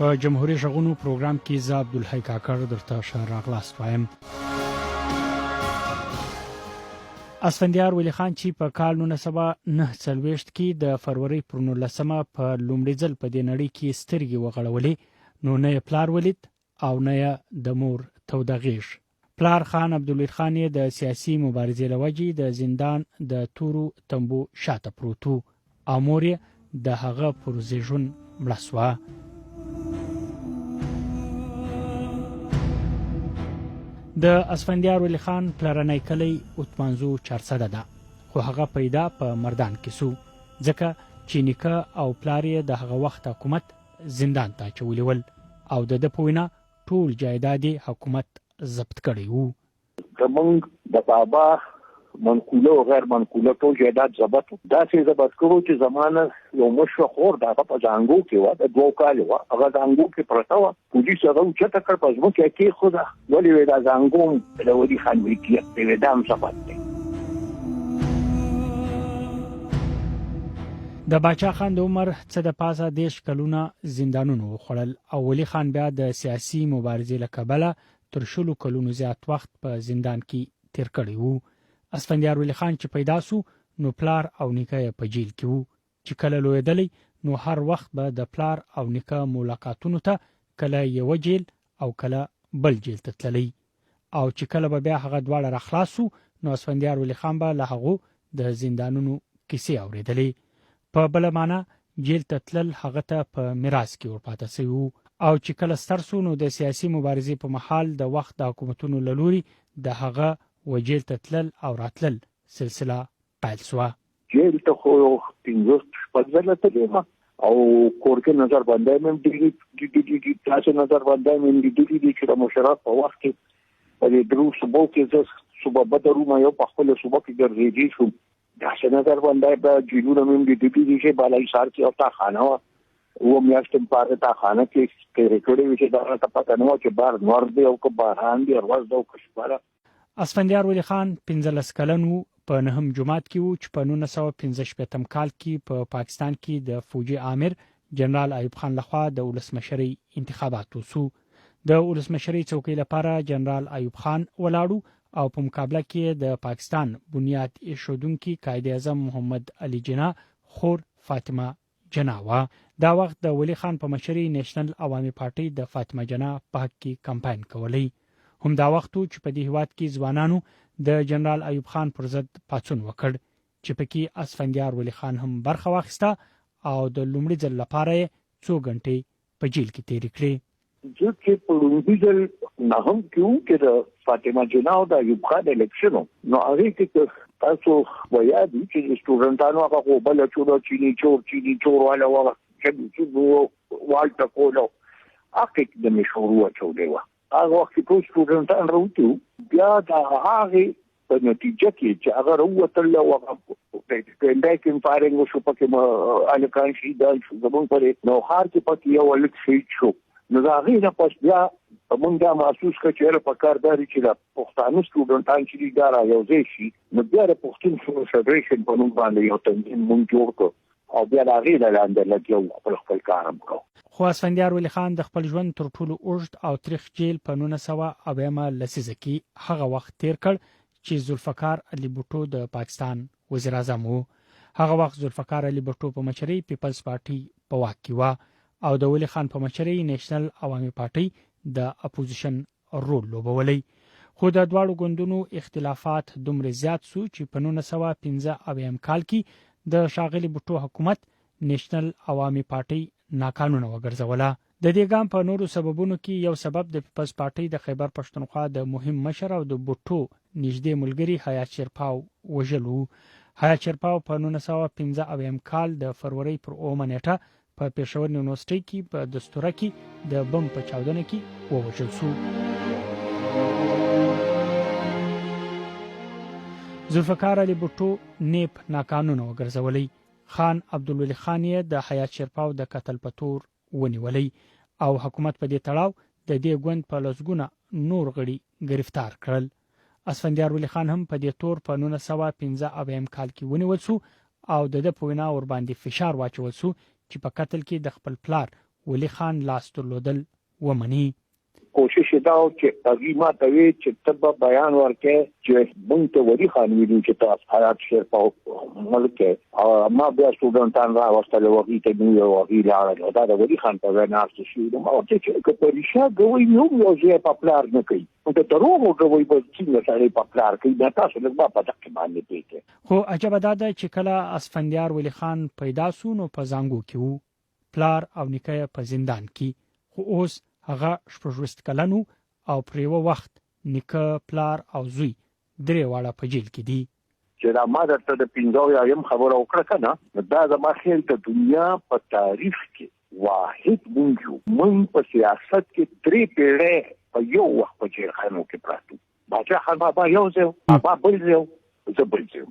په جمهوریت غږونو پروګرام کې زه عبدالحی کاکړ درته ښه راغلاست وایم. اسفندیار ولی خان چې په کال 1949 کې د فروری پر 19 په لومړي ځل په دې نړۍ کې سترګې وغړولې، نو نه یې پلار ولید او نه یې د مور توده غېږ. پلار خان عبدالولید خان یې د سیاسي مبارزې له وجې د زندان د تورو تنبو شاته پروت و او مور یې د هغه پر زیږون مړه شوه. د اسفندیار ولی خان پلرنی کلی اوتمانزو چارسده ده، خو هغه پیدا په مردان کې سو، ځکه چې نیکه او پلار یې د هغه وخت حکومت زندان ته اچولي ول او د ده په وینا ټول جایداد یې حکومت ضبط کړی و. زمونږ د بابا منقوله او غیر منقوله ټول جایداد ضبط داسې ضبط کړو چې زمانه یو مشره خور د هغه په زانګو کې وه، د 2 کال وه، هغه زانګو کې پرته وه. پولیس هغه اوچته کړ، په ځمکه یې کېښوده. ولې وایي دا زانګو د ولي خان ملکیت دی، وایي دا هم ضبط دی. د باچا خان د عمر څه د پاسه 10 کلونه زندانونو وخوړل او ولی خان بیا د سیاسي مبارزې له کبله تر 20 کلونو زیات وخت په زندان کې تیر کړی و. اسفندیار ولی خان چې پیدا سو نو پلار او نیکه یې په جیل کې و، چې کله لویدلی نو هر وخت به د پلار او نیکه ملاقاتونو ته کله یو جیل او کله بل جیل ته تللی، او چې کله به بیا هغه دواړه راخلاصو نو اسفندیار ولی خان به له هغو د زندانونو کیسې اورېدلې. په بله معنا جیل ته تلل هغه ته په میراث کې ورپاته سوی و، او چې کله ستر سو نو د سیاسي مبارزې په محل د وخت د حکومتونو له لوري د هغه وجیل ته تلل او راتلل سلسله پیل سوه. جیل ته خو 15 ځله تللی یم او کور کې نظر بندۍ مې هم تاسو نظر بندۍ مې هم لیدلي دي چې د مشرف په وخت کې په دې درو صوبو کې زه صوبه بدرو ما یو په خپله صوبه کې ګرځېدی شوم. داسې نظر بندۍ به جیلونه مې هم لیدلي دي چې بالایسار کې یو تاخانه وه، و میاشتې پاره تاخانه کې تېرې کړې وې چې دغه ته پته نه وه چې بار نور دی او که باران دی، ورځ ده او که شپه. اسفندیار ولی خان 15 کلن و، په 9 جماعت کې و چې په 1965 کال کې په پاکستان کې د فوجي امیر جنرال ایوب خان لخوا د ولسمشرۍ انتخابات وسو. د ولسمشرۍ څوکۍ لپاره جنرال ایوب خان ولاړو او په مقابله کې د پاکستان بنیاد ایښودونکي قائد اعظم محمد علي جناح خور فاطمه جناح وه. دا وخت د ولی خان په مشرۍ نیشنل عوامي پارټۍ د فاطمه جناح په حق کې کمپاین کولی. هم دا وخت چې په دې هیواد کې ځوانانو د جنرال ایوب خان پر ضد پاڅون وکړ، چې پکې اسفندیار ولی خان هم برخه واخیسته او د لومړي ځل لپاره یې 2 غنټې په جیل کې تېرې کړې. چې په لومړي ځل نه هم کېو چې د فاطمه جناح او د ایوب خان الیکشن نو هغې کې تاسو ویا دي چې سټوډنټانو هغه خو بله چوره چینی چور والا وه چې والټه کولو حقیق د مشهورو اچولی وه. هغه وخت کې ټول سټوډنټان راوتي وو. بیا د هغې په نتیجه کې چې هغه راووتل او هغه کنډاکټ فایرنګ وشو، پکې هلکان شهیدان شو، زموږ په نوښار کې پکې یو هلک شهید شو. نو د هغې نه پس بیا موږ دا محسوس کړه چې یاره پکار دا دی چې د پښتانه سټوډنټان چې دي دا رایوځای شي. نو بیا د پښتون فدرېشن په نوم باندې یو تنظیم موږ جوړ کړو او بیا د هغې نه لاندې لګیا خپل کار هم کوو. خو اسفندیار ولی خان د خپل ژوند تر ټولو اوږد او تریخ جیل په 1990 لسیزه کې هغه وخت تیر کړ چې ذوالفقار علي بوټو د پاکستان وزیر اعظم و. هغه وخت ذوالفقار علي بوټو په مشرۍ پیپلز پارټي په واک کې وه او د ولی خان په مشرۍ نیشنل عوامي پارټي د اپوزیشن رول لوبولی. خو د دواړو ګوندونو اختلافات دومره زیات سو چې په 1915 کال کې د ښاغلي بوټو حکومت نیشنل عوامي پارټي ناقانونه وګرځوله. د دې ګام په نورو سببونو کې یو سبب د پیپلز پارټي د خیبر پښتونخوا د مهم مشر او د بوټو نږدې ملګری حیات شیرپاو وژلو. حیات شیرپاو په 1915 کال د فروری پر 9 نیټه په پېښور یونیورسيټي کې په دستوره کې د بم په چاودنه کې ووژل شو. ذوالفقار علي بوټو نیب ناقانونه وګرځولی. خان عبدالولي خان یې د حیات شیرپاو د قتل په تور ونیولی او حکومت په دې تړاو د دې ګوند په لسګونه نور غړي گرفتار کړل. اسفندیار ولی خان هم په دې تور په 1915 کال کې ونیول شو او د ده په وینا ورباندې فشار واچول شو چې په قتل کې د خپل پلار ولی خان لاس درلودل ومني. کوشش دا چې هغه ما ته وی چې تب بیان ورکې چې مونږ ته ولی خان ویلو چې تاسو حالات شیر په ملک او ما بیا سټوډنټان را واستل وږي ته نو وږي لاړ دا د ولی خان په وینا څه شو نو چې پریشا غوي نو یو ځای په پلار نه کوي او ته دروغ غوي په څنګه سره په پلار کوي دا تاسو له په تک باندې پیته. خو عجب دا ده چې کله اسفندیار ولی خان پیدا سو نو په زنګو کې وو، پلار او نیکه په زندان کې، خو اوس هغه 14 کلن او پر یو وخت نیکه پلار او زوی درې واړه په جیل کې دي. چې دا ما درته د 15 یم خبره وکړه کنه دا زما خیال ته دنیا په تاریخ کې واحد مونږ په سیاست کې 3 پیړۍ په یو وخت په جیل خانو کې پراته. باچا خان بابا یو ځای بابا بل ځای زبل ځای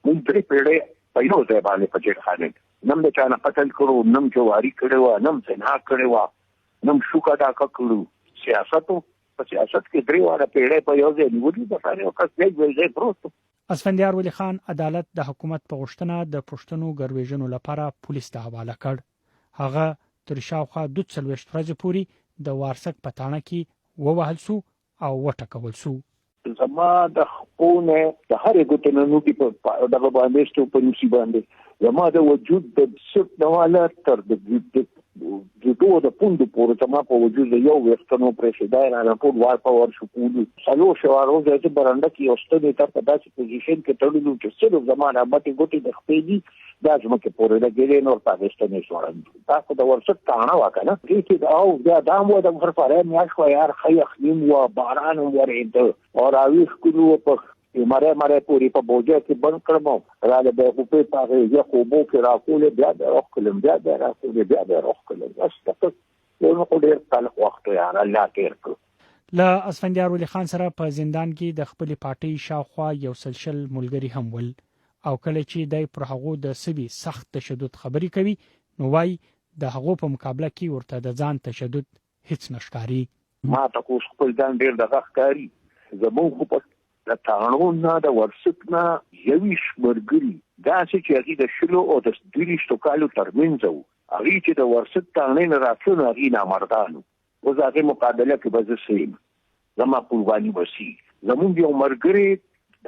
مونږ 3 پیړۍ په یو ځای باندې په جیل خانه نم د چانه قتل کړو، نم جواری کړو، نم زنا کړو، نم شوکا دا کړو. سیاست په سیاست کې 3 واړه پیړۍ په یو ځای نیولې د ساري او کس ځای پروت. اسفندیار ولی خان عدالت د حکومت په غوښتنه د پښتنو ګرویژنو لپاره پولیس ته حواله کړ. هغه تر شاوخوا 240 ورځې پورې د وارسک په تاڼه کې ووهل سو او وټکول سو. زما د خپونه د هر ګوتنه نو کې په دغه باندې ستو په نسی باندې زما د وجود د سټ نواله تر د جوړو د پوند پورې تما په وجود یو وختونو پرېښدای نه ټول وار په ور شو کولو سلو شوارو د برنده کې اوستنې ته په داسې پوزیشن کې تړلو چې څلور زمانه ماته ګوتې د خپېدي دا زمکه پورې د ګلې نور پاکستاني شوړم تاسو د ورڅ تاڼه وکنه چې او دا دامو د فرفاره میاش خو یار خیخ نیم و باران ورېد او راويخ کولو په ماره پوری په بوجه کې بند کړم را له په پاره یو خوبو کې راکول بیا د روح کلم بیا د راکول بیا د روح کلم واستفق نو کو ډیر تعلق وخت یار الله تیر کو. له اسفندیار ولی خان سره په زندان کې د خپل پارټي شاوخوا یو سلسل ملګری هم ول او کله چې دای پر هغه د سبي سخت تشدد خبري کوي نو وای د هغه په مقابله کې ورته د ځان تشدد هیڅ نشکاري. ما تاسو خپل ځان ډیر دغه ښکاری زموږ خو د تاڼو نه د ورسک نه یویش مرګري دا چې هغه د شلو او د 200 کالو ترمنځ وو هغه چې د ورسک تاڼې نه راځو هغه نه مردانو او ځکه مقابله کې به زسیم زما قرباني وسی زموږ یو مرګري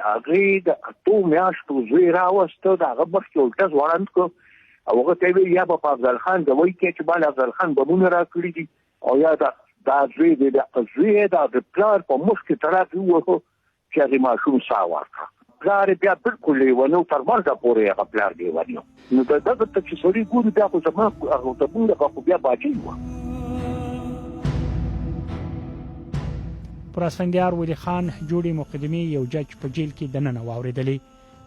هغه د اټو میاشتو زوی راوسته دا هغه بخت ولټز وړاند کو او هغه ته یا په افضل خان د وای کې چې بل افضل خان بمونه را کړی دي او یا دا زوی د پلار په مخ کې تراپی وو چې هغه ماشوم ساوارته پلار بیا بالکل ونه تر مرګه پورې هغه پلار دی ونیو نو دا د تکسوري ګوري بیا خو زما هغه ته موږ خو بیا باجی و. پر اسفندیار ولی خان جوړي مقدمه یو جج په جیل کې دننه واوریدلې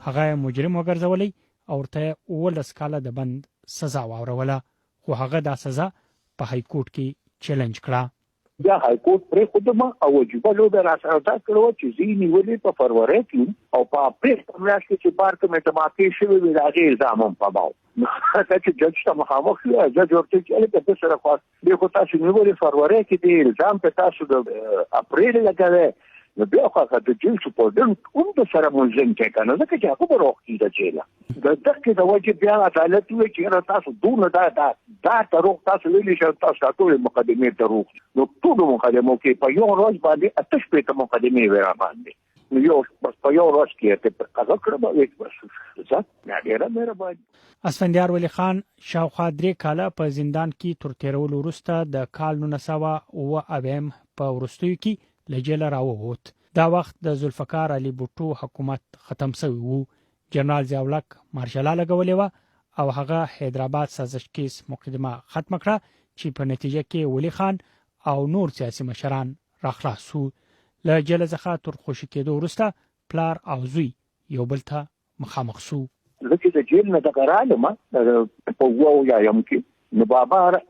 هغه مجرم وګرځولې او ورته 19 کاله د بند سزا واوروله خو هغه دا سزا په های کورټ کې چیلنج کړه. بیا های کورټ پرې خودما او وجوبه لو به راځه کړو چې زینی ولې په فروری کې او په اپریل په میاشت کې چې پارک مټماکې شوی وی راغی الزام په باو دا چې جج ته مخامخ شو جج ورته چې له سره خاص به خو تاسو نیولې فروری کې دی الزام په تاسو د اپریل لګوي نو بیا خو د جیل سپورټن د سره ملزم کې کنه ځکه چې هغه بروخ کې د جیل د دغه د وجه بیا عدالت وی چې تاسو دونه دا تروخ تاسو ویلې چې تاسو ټول مقدمه تروخ نو ټول مقدمه کې په یو ورځ باندې اتش په مقدمه ورا باندې نو یو په یو ورځ کې ته قضا کړو یک بس ځکه نه ډیره مهرباني. اسفندیار ولی خان شاوخوا 3 کاله په زندان کې تر تیرولو وروسته د کال 1990 په ورستیو کې لجل راووت. دا وخت د ذوالفقار علي بوټو حکومت ختم شوی وو. جنرال ضیاءالحق مارشال لګولې و او هغه حیدرآباد سازش کیس مقدمه ختم کړه چې په نتیجه کې ولی خان او نور سیاسي مشران راخلاص شو. له جیل څخه تر خوشی کېدو وروسته پلار او زوی یو بل ته مخامخ شو. لکه د جیل نه دغراله ما په وو یا یم کې نو بابا را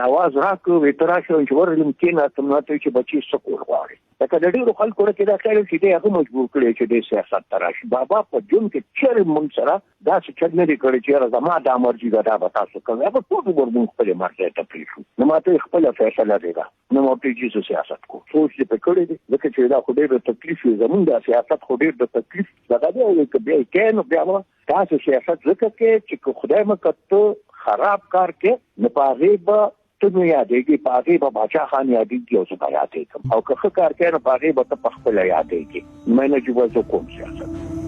आवाज راکو وتراشه چې ورلم کېنه تمناته چې بچي سکول غواړي دا د ډیرو خلکو کې دا خیال چې هغه مجبور کړي چې د سیاست تراشي بابا په جون کې چیرې مونږ سره دا څه نه کړي چې زما د امرجی دا به تاسو کوي هغه ټول ورمون خپل مرګ ته پریښو نو ماته خپل فیصله دیګا نو مو په جیسو سیاست کو سوچ دې پکړې دي لکه چې دا خو ډېر تکلیف زمونږ د سیاست خو ډېر د تکلیف دا دی او کې به نو بیا تاسو سیاست ځکه چې خدای مکته خراب کار کې نه پاره به ته نو یادېږي پاغي به باچا خان یادېږي او څه یادېږي او که کار کوي نو پاغي به ته خپل یادېږي مې نه جوړ کوم سیاست.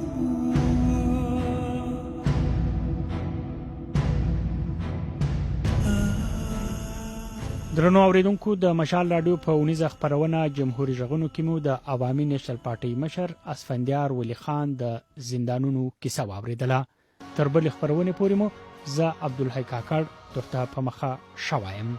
درنو اوریدونکو د مشال رادیو په اونیزه خبرونه جمهوریت غونو کې مو د عوامي نېشنل پارټي مشر اسفندیار ولی خان د زندانونو کیسه واوریدله. تر بل خبرونه پورې مو زه عبدالحی کاکړ درته په مخه شوایم.